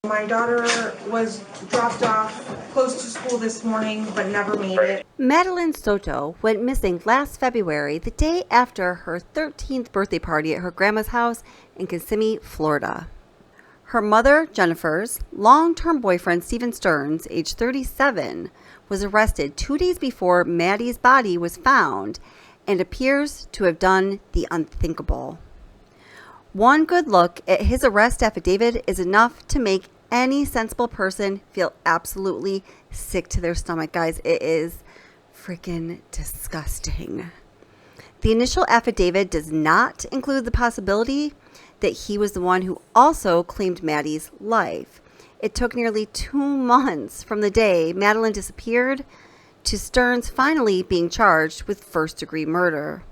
My daughter was dropped off close to school this morning, but never made it. Madeline Soto went missing last February, the day after her 13th birthday party at her grandma's house in Kissimmee, Florida. Her mother, Jennifer's long-term boyfriend, Stephan Stearns, age 37, was arrested 2 days before Maddie's body was found and appears to have done the unthinkable. One good look at his arrest affidavit is enough to make any sensible person feel absolutely sick to their stomach, guys. It is freaking disgusting. The initial affidavit does not include the possibility that he was the one who also claimed Maddie's life. It took nearly 2 months from the day Madeline disappeared to Stearns finally being charged with first-degree murder.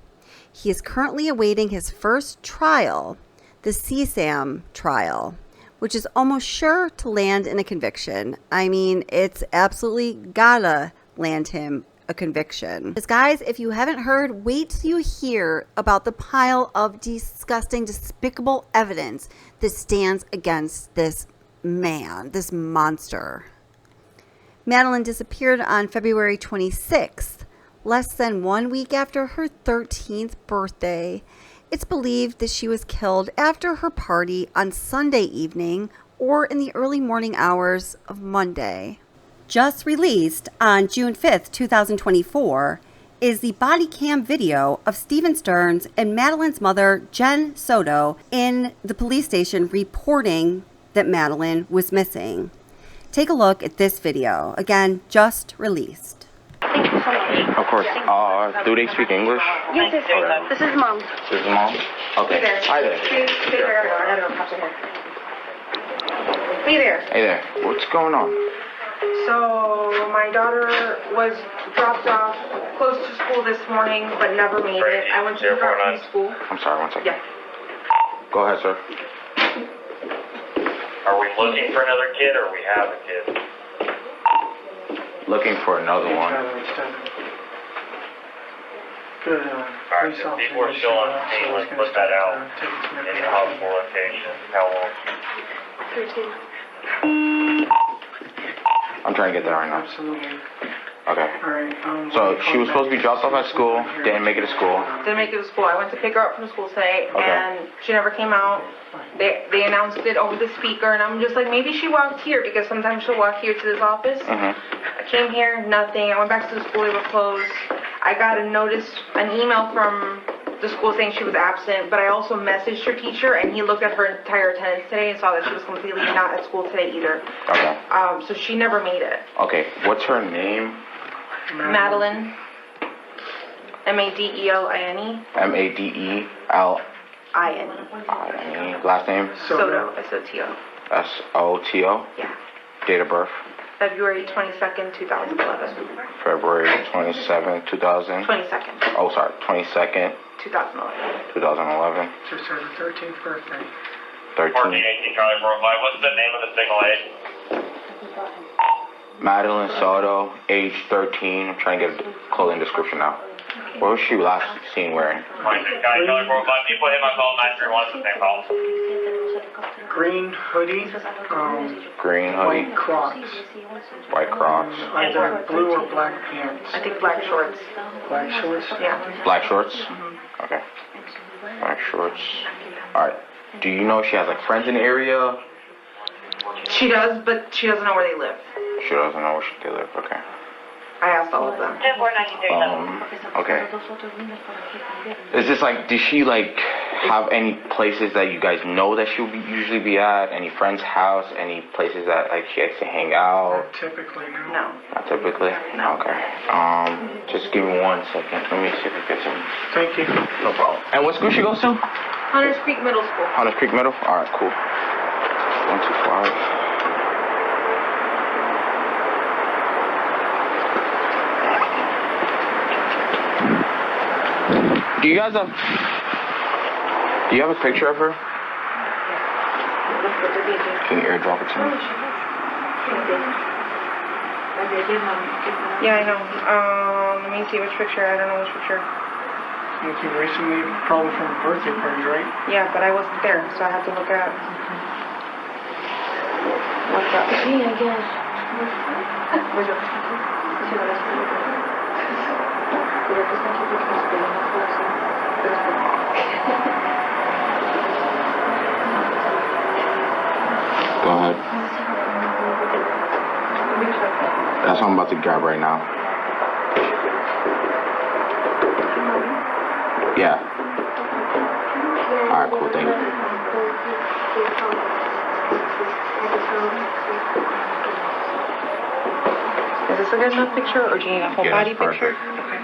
He is currently awaiting his first trial, the CSAM trial, which is almost sure to land in a conviction. I mean, it's absolutely gotta land him a conviction. Because guys, if you haven't heard, wait till you hear about the pile of disgusting, despicable evidence that stands against this man, this monster. Madeline disappeared on February 26th, less than 1 week after her 13th birthday. It's believed that she was killed after her party on Sunday evening or in the early morning hours of Monday. Just released on June 5th, 2024, is the Bodycam video of Stephan Stearns and Madeline's mother, Jen Soto, in the police station reporting that Madeline was missing. Take a look at this video. Again, just released. Thank you so much. Of course. Do they speak English? Yes, yes, yes. This is Mom. This is Mom? Okay. Hi there. Hey there. Hey there. What's going on? So my daughter was dropped off close to school this morning, but never made it. I went to pick her up from school. I'm sorry, 1 second. Yeah. Go ahead, sir. Are we looking for another kid or we have a kid? Looking for another one. Alright, if people are still on the scene, let's put that out. Any possible location, how long? 13. I'm trying to get there right now. Absolutely. Okay. Alright, So she was supposed to be dropped off at school, didn't make it to school. Didn't make it to school. I went to pick her up from school today, Okay. and she never came out. They announced it over the speaker, and I'm just like, maybe she walked here, because sometimes she'll walk here to this office. I came here, nothing. I went back to the school, they were closed. I got a notice, an email from the school saying she was absent, but I also messaged her teacher, and he looked at her entire attendance today and saw that she was completely not at school today either. Okay. So she never made it. Okay. What's her name? Madeline. Madeline. Madeline. Last name? Soto. S-O-T-O. S-O-T-O? Yeah. Date of birth? February 22nd, 2011. February 27, 2000? 22nd, Oh, sorry. 22nd, 2011. 2011. just had her 13th birthday. 13. 1418 Charlie Worldwide, what's the name of the single aid? Madeline Soto, age 13. I'm trying to get a clothing description now. What was she last seen wearing? 26 County Charlie Worldwide, people hit my call 931, it's the same call. Green hoodie, Green hoodie, white Crocs. white Crocs, Either blue or black pants. I think black shorts. Black shorts? Yeah. black shorts? Okay. Black shorts. Alright. Do you know if she has like friends in the area? She does, but she doesn't know where they live. She doesn't know where they live. Okay. I asked all of them. Okay. Is this like, does she like have any places that you guys know that she'll usually be at? Any friend's house? Any places that like she likes to hang out? Not typically, no. No. Not typically? No. Okay. Just give me 1 second. Let me see if I get some. Thank you. No problem. And what school she goes to? Hunters Creek Middle School. Hunters Creek Middle? Alright, cool. 125. Do you have a picture of her? Can you airdrop it to me? Yeah, I know. Let me see which picture. I don't know which picture. Looking recently, probably from a birthday party, right? Yeah, but I wasn't there, so I have to look at. What's up? It's me again. Go ahead. That's what I'm about to grab right now. Yeah. Alright, cool, thank you. Is this a good enough picture, or do you need a whole Yeah, body that's picture? perfect. Okay.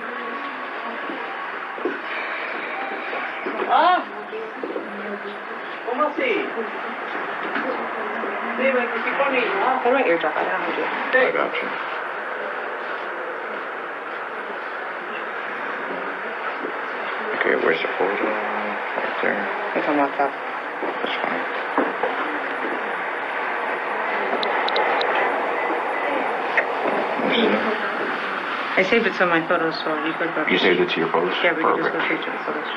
How do I airdrop? I don't know how to do it. I got you. Okay, where's the photo? Right there. It's on WhatsApp. That's fine. Let's see. I saved it to my photos, so you could go. You saved it to your photos? Yeah, we could just Perfect. go straight to the photos.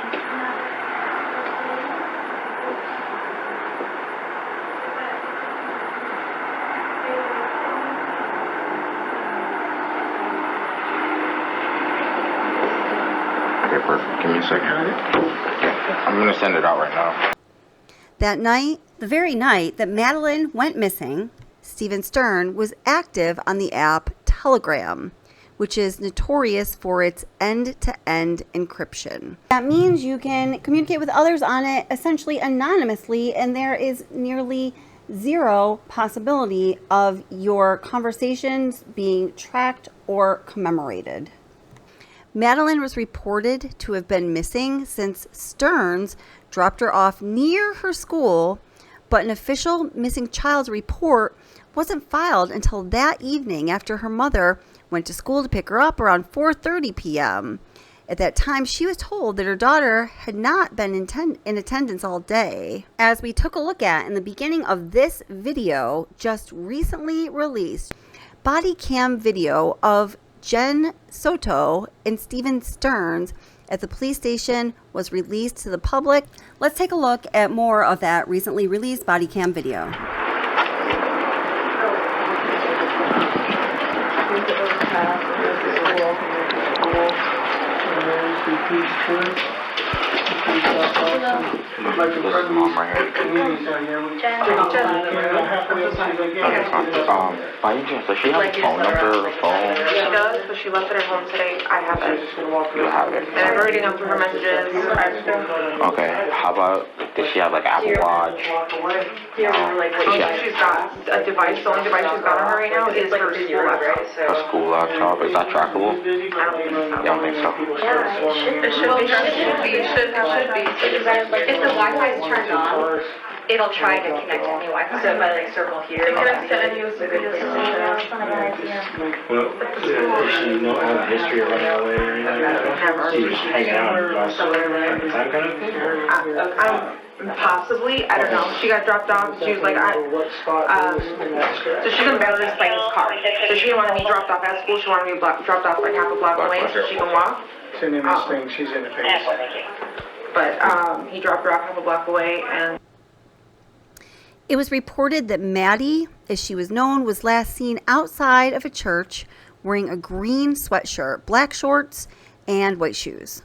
Okay, perfect. Give me a second. Yeah, I'm gonna send it out right now. That night, the very night that Madeline went missing, Stephen Stern was active on the app Telegram, which is notorious for its end-to-end encryption. That means you can communicate with others on it essentially anonymously, and there is nearly zero possibility of your conversations being tracked or commemorated. Madeline was reported to have been missing since Stearns dropped her off near her school, but an official missing child report wasn't filed until that evening after her mother went to school to pick her up around 4:30 p.m. At that time, she was told that her daughter had not been in attendance all day. As we took a look at in the beginning of this video, just recently released, body cam video of Jen Soto and Stephen Stearns at the police station was released to the public. Let's take a look at more of that recently released body cam video. Like in front of me. Mom right here. By any chance, does she have a phone number or phone? She does, but she left it at home today. I have it. You have it. And I've already gone through her messages. Okay, how about, does she have like Apple Watch? She's got a device. The only device she's got on her right now is her school laptop. A school laptop, is that trackable? I don't think so. You don't think so? It should be. It should be. If the Wi-Fi is turned on, it'll try to connect to any Wi-Fi. So if I like circle here. It connects to any USB. Well, does she know all the history of running away or anything? She just hang out last time kind of? Possibly, I don't know. She got dropped off. She was like, so she couldn't barely just play his car. So she didn't want to be dropped off at school. She wanted to be dropped off like half a block away so she can walk. It's in this thing, she's in the face. But he dropped her off half a block away, and It was reported that Maddie, as she was known, was last seen outside of a church wearing a green sweatshirt, black shorts, and white shoes.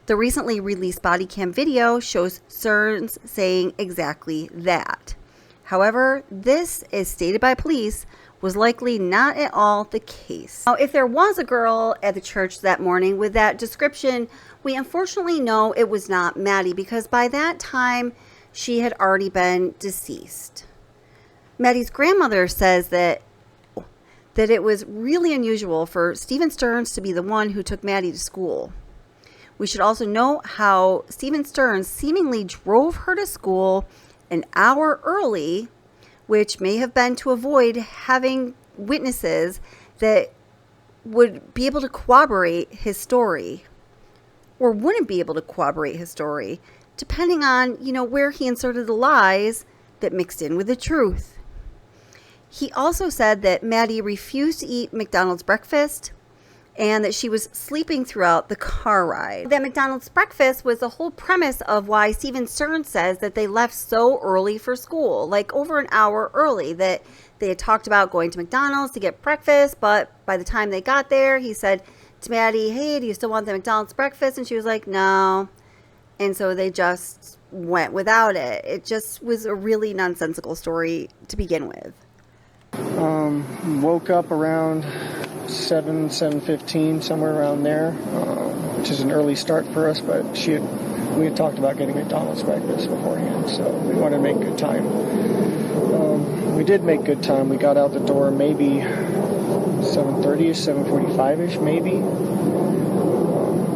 The recently released body cam video shows Stearns saying exactly that. However, this, as stated by police, was likely not at all the case. Now, if there was a girl at the church that morning with that description, we unfortunately know it was not Maddie, because by that time, she had already been deceased. Maddie's grandmother says that it was really unusual for Stephen Stearns to be the one who took Maddie to school. We should also note how Stephen Stearns seemingly drove her to school an hour early, which may have been to avoid having witnesses that would be able to corroborate his story, or wouldn't be able to corroborate his story, depending on, where he inserted the lies that mixed in with the truth. He also said that Maddie refused to eat McDonald's breakfast, and that she was sleeping throughout the car ride. That McDonald's breakfast was the whole premise of why Stephen Stearns says that they left so early for school, like over an hour early, that they had talked about going to McDonald's to get breakfast, but by the time they got there, he said to Maddie, hey, do you still want the McDonald's breakfast? And she was like, no. And so they just went without it. It just was a really nonsensical story to begin with. Woke up around 7:15, somewhere around there, which is an early start for us, but we had talked about getting McDonald's breakfast beforehand, so we wanted to make good time. We did make good time. We got out the door maybe 7:30ish, 7:45ish maybe.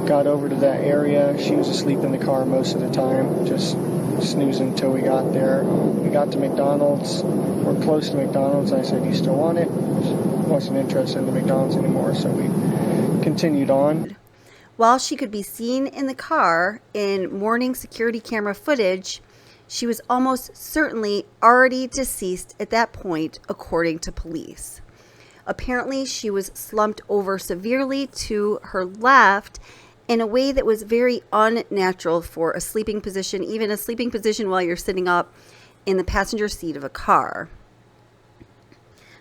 Got over to that area. She was asleep in the car most of the time, just snoozing until we got there. We got to McDonald's. We're close to McDonald's. I said, do you still want it? Wasn't interested in the McDonald's anymore, so we continued on. While she could be seen in the car in morning security camera footage, she was almost certainly already deceased at that point, according to police. Apparently, she was slumped over severely to her left in a way that was very unnatural for a sleeping position, even a sleeping position while you're sitting up in the passenger seat of a car.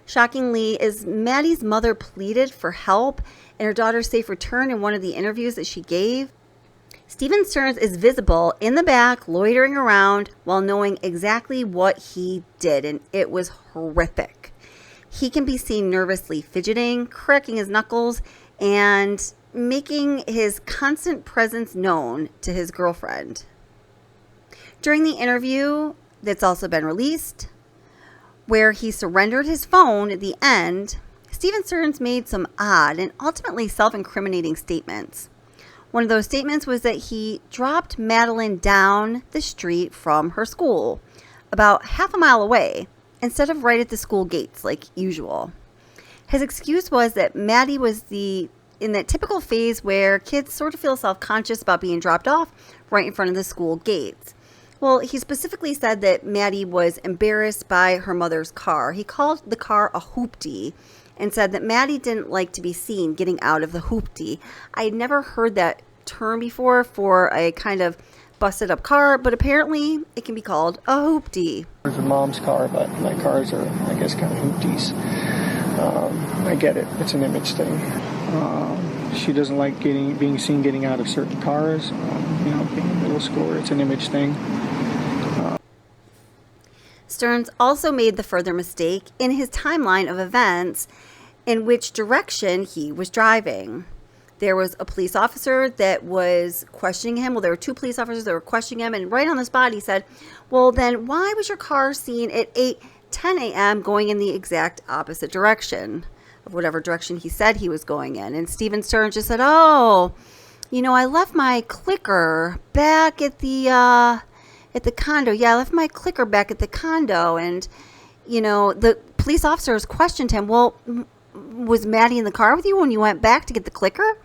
Shockingly, as Maddie's mother pleaded for help and her daughter's safe return in one of the interviews that she gave, Stephen Stearns is visible in the back, loitering around while knowing exactly what he did, and it was horrific. He can be seen nervously fidgeting, cracking his knuckles, and making his constant presence known to his girlfriend. During the interview that's also been released, where he surrendered his phone at the end, Stephen Stearns made some odd and ultimately self-incriminating statements. One of those statements was that he dropped Madeline down the street from her school, about half a mile away, instead of right at the school gates like usual. His excuse was that Maddie was in that typical phase where kids sort of feel self-conscious about being dropped off right in front of the school gates. Well, he specifically said that Maddie was embarrassed by her mother's car. He called the car a hoopty and said that Maddie didn't like to be seen getting out of the hoopty. I had never heard that term before for a kind of busted up car, but apparently it can be called a hoopty. It's a mom's car, but my cars are, I guess, kind of hoopties. I get it. It's an image thing. She doesn't like being seen getting out of certain cars. Being a middle schooler, it's an image thing. Stearns also made the further mistake in his timeline of events in which direction he was driving. There was a police officer that was questioning him. Well, there were two police officers that were questioning him, and right on the spot he said, well, then why was your car seen at 8:10 a.m. going in the exact opposite direction of whatever direction he said he was going in? And Stephen Stearns just said, oh, I left my clicker back at the condo. Yeah, I left my clicker back at the condo. And, the police officers questioned him, well, was Maddie in the car with you when you went back to get the clicker?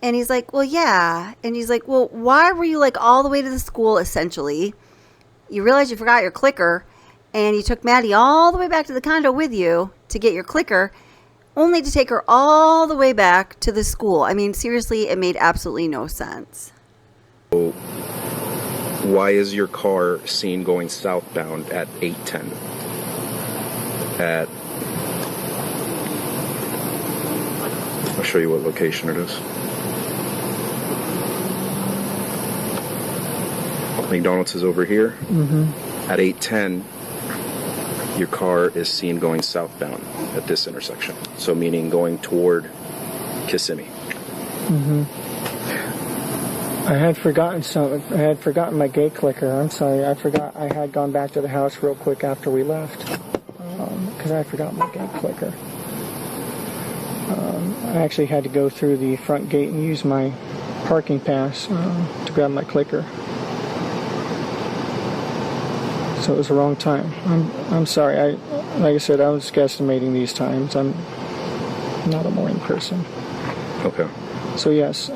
And he's like, well, yeah. And he's like, well, why were you all the way to the school, essentially? You realized you forgot your clicker, and you took Maddie all the way back to the condo with you to get your clicker, only to take her all the way back to the school. I mean, seriously, it made absolutely no sense. Why is your car seen going southbound at 8:10? I'll show you what location it is. McDonald's is over here. At 8:10, your car is seen going southbound at this intersection. So meaning going toward Kissimmee. I had forgotten my gate clicker. I'm sorry. I forgot. I had gone back to the house real quick after we left because I forgot my gate clicker. I actually had to go through the front gate and use my parking pass to grab my clicker. So it was the wrong time. I'm sorry. Like I said, I was guesstimating these times. I'm not a morning person. Okay. So yes,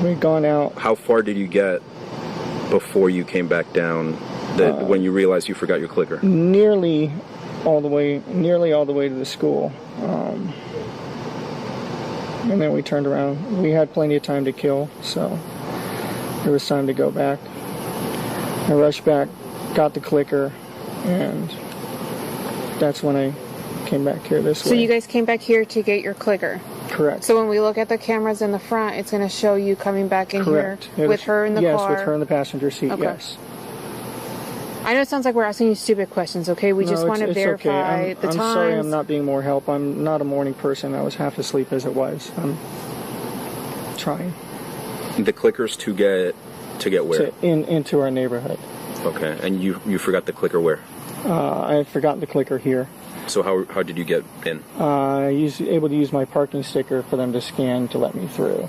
we'd gone out. How far did you get before you came back down? When you realized you forgot your clicker? Nearly all the way to the school. And then we turned around. We had plenty of time to kill, so there was time to go back. I rushed back, got the clicker, and that's when I came back here this way. So you guys came back here to get your clicker? Correct. So when we look at the cameras in the front, it's going to show you coming back in Correct. here with her in the car? Yes, with her in the passenger seat, Okay. yes. I know it sounds like we're asking you stupid questions, okay? We just want to verify okay. the times. I'm sorry I'm not being more help. I'm not a morning person. I was half asleep as it was. I'm trying. The clickers to get where? Into our neighborhood. Okay, and you forgot the clicker where? I had forgotten the clicker here. So how did you get in? I was able to use my parking sticker for them to scan to let me through.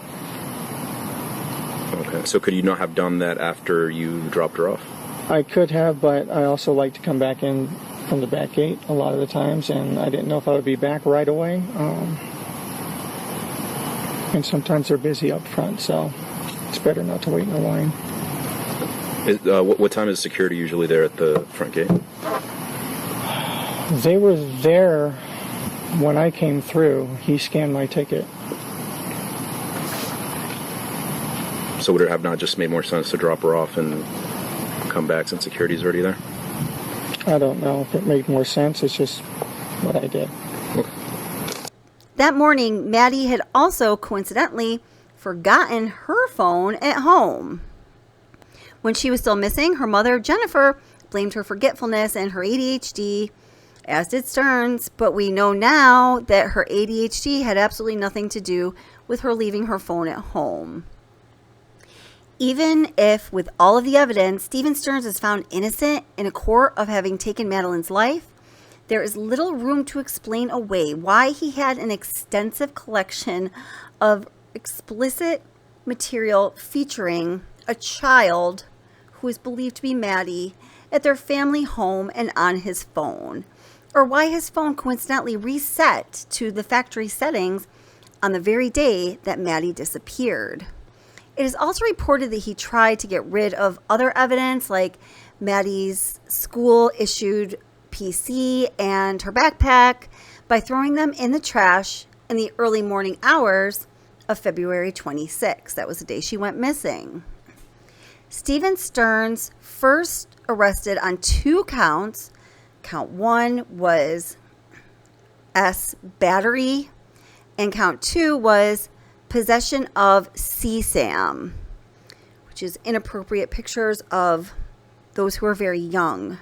Okay, so could you not have done that after you dropped her off? I could have, but I also like to come back in from the back gate a lot of the times, and I didn't know if I would be back right away. And sometimes they're busy up front, so it's better not to wait in a line. What time is security usually there at the front gate? They were there when I came through. He scanned my ticket. So would it have not just made more sense to drop her off and come back since security's already there? I don't know if it made more sense. It's just what I did. Okay. That morning, Maddie had also coincidentally forgotten her phone at home. When she was still missing, her mother, Jennifer, blamed her forgetfulness and her ADHD, as did Stearns, but we know now that her ADHD had absolutely nothing to do with her leaving her phone at home. Even if, with all of the evidence, Stephen Stearns is found innocent in a court of having taken Madeline's life, there is little room to explain away why he had an extensive collection of explicit material featuring a child who is believed to be Maddie at their family home and on his phone, or why his phone coincidentally reset to the factory settings on the very day that Maddie disappeared. It is also reported that he tried to get rid of other evidence like Maddie's school-issued PC and her backpack by throwing them in the trash in the early morning hours of February 26. That was the day she went missing. Stephen Stearns first arrested on 2 counts. Count 1 was battery, and count 2 was possession of CSAM, which is inappropriate pictures of those who are very young.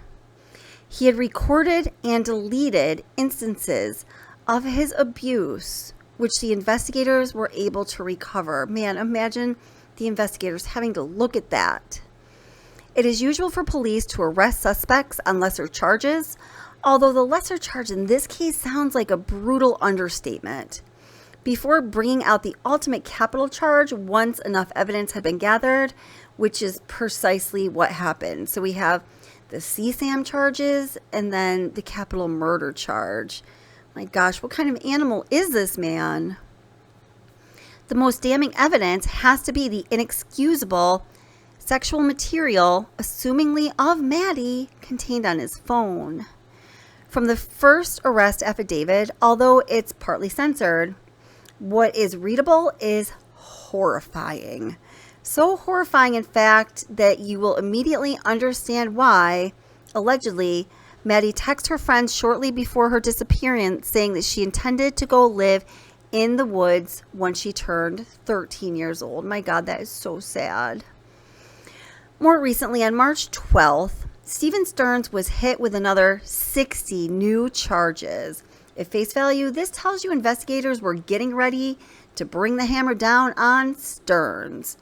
He had recorded and deleted instances of his abuse, which the investigators were able to recover. Man, imagine the investigators having to look at that. It is usual for police to arrest suspects on lesser charges, although the lesser charge in this case sounds like a brutal understatement. Before bringing out the ultimate capital charge once enough evidence had been gathered, which is precisely what happened. So we have the CSAM charges and then the capital murder charge. My gosh, what kind of animal is this man? The most damning evidence has to be the inexcusable sexual material, assumingly of Maddie, contained on his phone. From the first arrest affidavit, although it's partly censored, what is readable is horrifying. So horrifying, in fact, that you will immediately understand why, allegedly, Maddie texted her friends shortly before her disappearance saying that she intended to go live in the woods when she turned 13 years old. My God, that is so sad. More recently, on March 12th, Stephen Stearns was hit with another 60 new charges. At face value, this tells you investigators were getting ready to bring the hammer down on Stearns.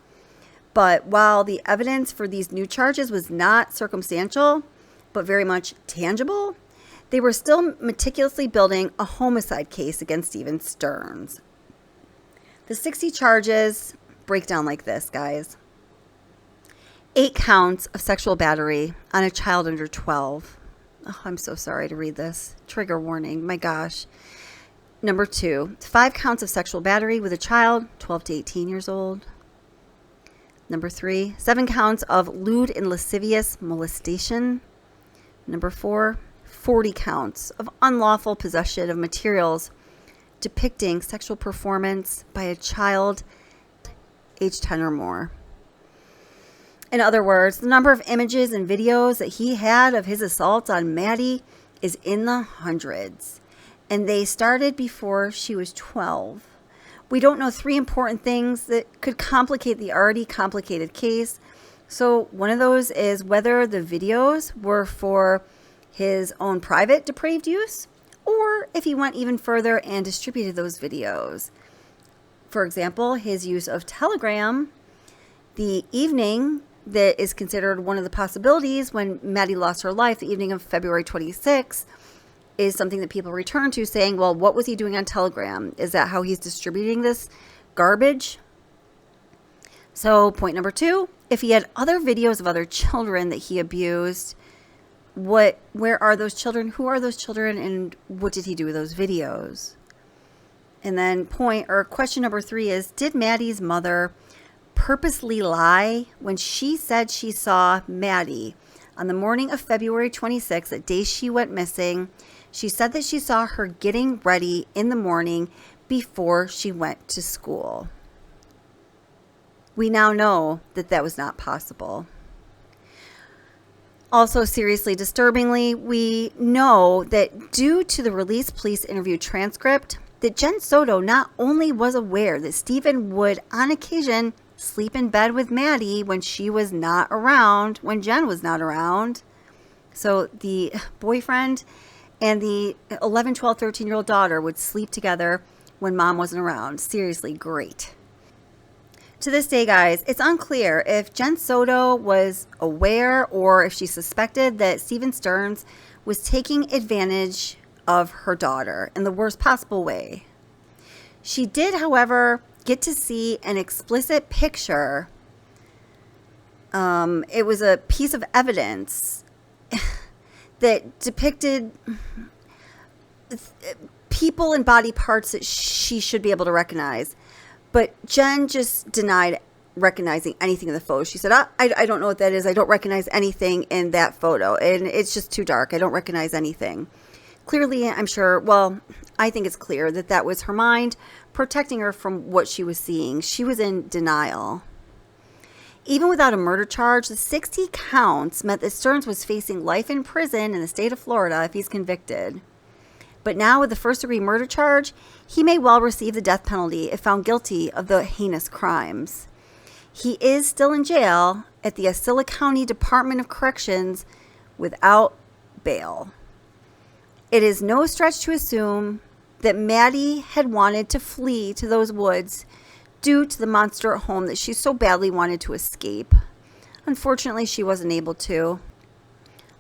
But while the evidence for these new charges was not circumstantial, but very much tangible, they were still meticulously building a homicide case against Stephen Stearns. The 60 charges break down like this, guys. 8 counts of sexual battery on a child under 12. Oh, I'm so sorry to read this. Trigger warning. My gosh. Number 2, 5 counts of sexual battery with a child 12 to 18 years old. Number 3, 7 counts of lewd and lascivious molestation. Number 4, 40 counts of unlawful possession of materials depicting sexual performance by a child age 10 or more. In other words, the number of images and videos that he had of his assault on Maddie is in the hundreds, and they started before she was 12. We don't know 3 important things that could complicate the already complicated case. So one of those is whether the videos were for his own private depraved use, or if he went even further and distributed those videos. For example, his use of Telegram, the evening that is considered one of the possibilities when Maddie lost her life, the evening of February 26th, is something that people return to saying, well, what was he doing on Telegram? Is that how he's distributing this garbage? So point number 2, if he had other videos of other children that he abused, where are those children? Who are those children? And what did he do with those videos? And then question number 3 is, did Maddie's mother purposely lie when she said she saw Maddie on the morning of February 26th, the day she went missing? She said that she saw her getting ready in the morning before she went to school. We now know that that was not possible. Also, seriously disturbingly, we know that due to the released police interview transcript, that Jen Soto not only was aware that Stephan would, on occasion, sleep in bed with Maddie when she was not around, when Jen was not around. So the boyfriend and the 11, 12, 13-year-old daughter would sleep together when mom wasn't around. Seriously, great. To this day, guys, it's unclear if Jen Soto was aware or if she suspected that Stephan Stearns was taking advantage of her daughter in the worst possible way. She did, however, get to see an explicit picture. It was a piece of evidence that depicted people and body parts that she should be able to recognize. But Jen just denied recognizing anything in the photo. She said, I don't know what that is. I don't recognize anything in that photo. And it's just too dark. I don't recognize anything. Clearly, I'm sure, well, I think it's clear that that was her mind protecting her from what she was seeing. She was in denial. Even without a murder charge, the 60 counts meant that Stearns was facing life in prison in the state of Florida if he's convicted. But now with the first-degree murder charge, he may well receive the death penalty if found guilty of the heinous crimes. He is still in jail at the Osceola County Department of Corrections without bail. It is no stretch to assume that Maddie had wanted to flee to those woods due to the monster at home that she so badly wanted to escape. Unfortunately, she wasn't able to.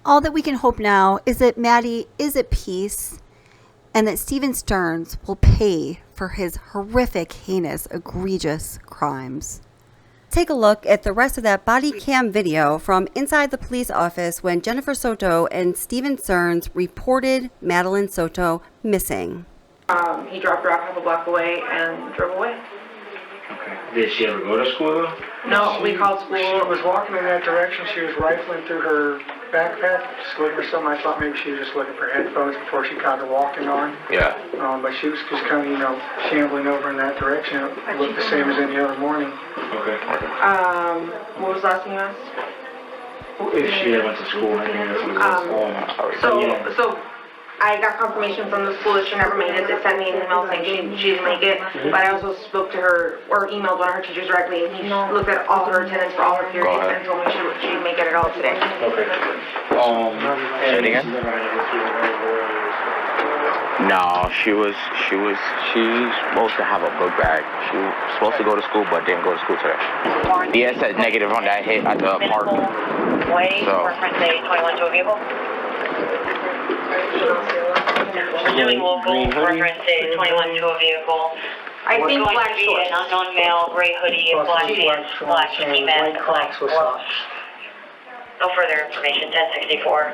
All that we can hope now is that Maddie is at peace and that Stephan Stearns will pay for his horrific, heinous, egregious crimes. Take a look at the rest of that body cam video from inside the police office when Jennifer Soto and Stephan Stearns reported Madeline Soto missing. He dropped her off half a block away and drove away. Okay. Did she ever go to school though? No, we called school. She was walking in that direction. She was rifling through her backpack, just looking for something. I thought maybe she was just looking for headphones before she got her walking on. Yeah. But she was just kind of, shambling over in that direction. It looked the same as any other morning. Okay. What was the last thing you asked? If she ever went to school, I think So I got confirmation from the school that she never made it. They sent me an email saying she didn't make it. But I also spoke to her, or emailed one of her teachers directly, and he looked at all her attendance for all her periods and told me she didn't make it at all today. Okay. Say it again? No, she's supposed to have a book bag. She was supposed to go to school, but didn't go to school today. Yeah, it says negative on that hit at the park. So. Pursuing local, reference a 21 to a vehicle. I think going black to be shorts. an unknown male, gray hoodie, black pants, black ski mask, black gloves. No further information, 1064,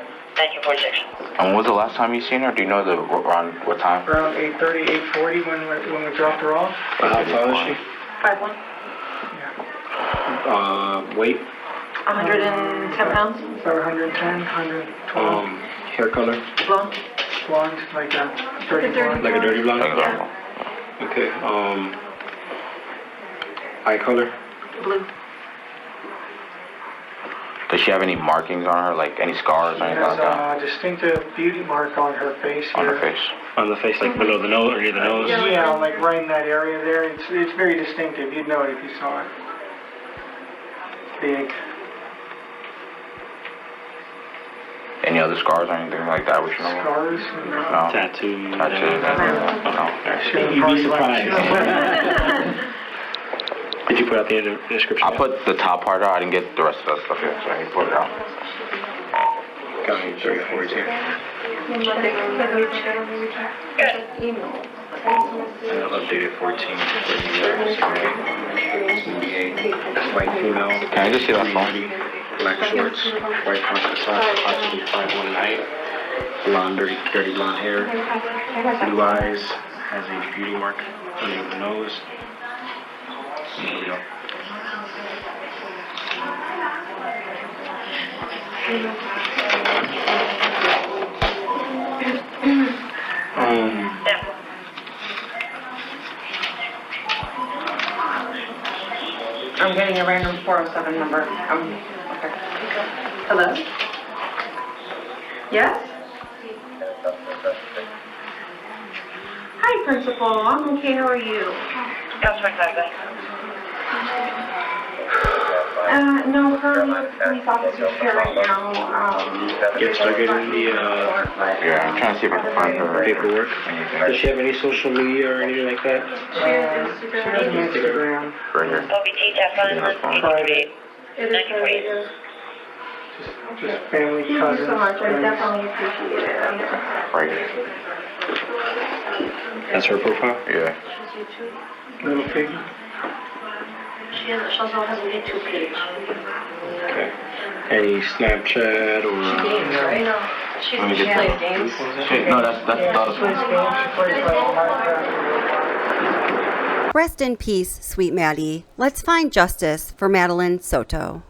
1946. And when was the last time you seen her? Do you know around what time? Around 8:30, 8:40 when we dropped her off. How tall is she? 5'1". Weight? 110 pounds. About 110, 112. Hair color? Blonde. Blonde, like a dirty blonde. Like a dirty blonde? Yeah. Okay, eye color? Blue. Does she have any markings on her, like any scars or anything like that? There's a distinctive beauty mark on her face On here. her face. On the face, like below the nose or near the nose? Yeah, like right in that area there. It's very distinctive. You'd know it if you saw it. Big. Any other scars or anything like that we should know? Scars? No. Tattoo? Tattoos? No. You'd be surprised. Did you put out the description? I put the top part out. I didn't get the rest of that stuff yet, so I put it out. Got me 342. Updated 14. 38. White female. Can I just see that phone? Black shorts. White conscious size. Approximately 5'1". Blonde, dirty blonde hair. Blue eyes. Has a beauty mark under the nose. Here we go. I'm getting a random 407 number. Okay. Hello? Yes? Hi, Principal. I'm okay. How are you? No, her police officer's here right now. Get started in the Yeah, I'm trying to see if I can find her paperwork. Does she have any social media or anything like that? She has Instagram. right here. OBT, Stephan, Private. It is Just family, Thank you cousins. so much. I friends. definitely appreciate it. Right here. That's her profile? Yeah. Little pig. She also has a YouTube page. Okay. Any Snapchat or? Games, right? No. She plays games. Shit, no, that's the other one. Rest in peace, sweet Maddie. Let's find justice for Madeline Soto.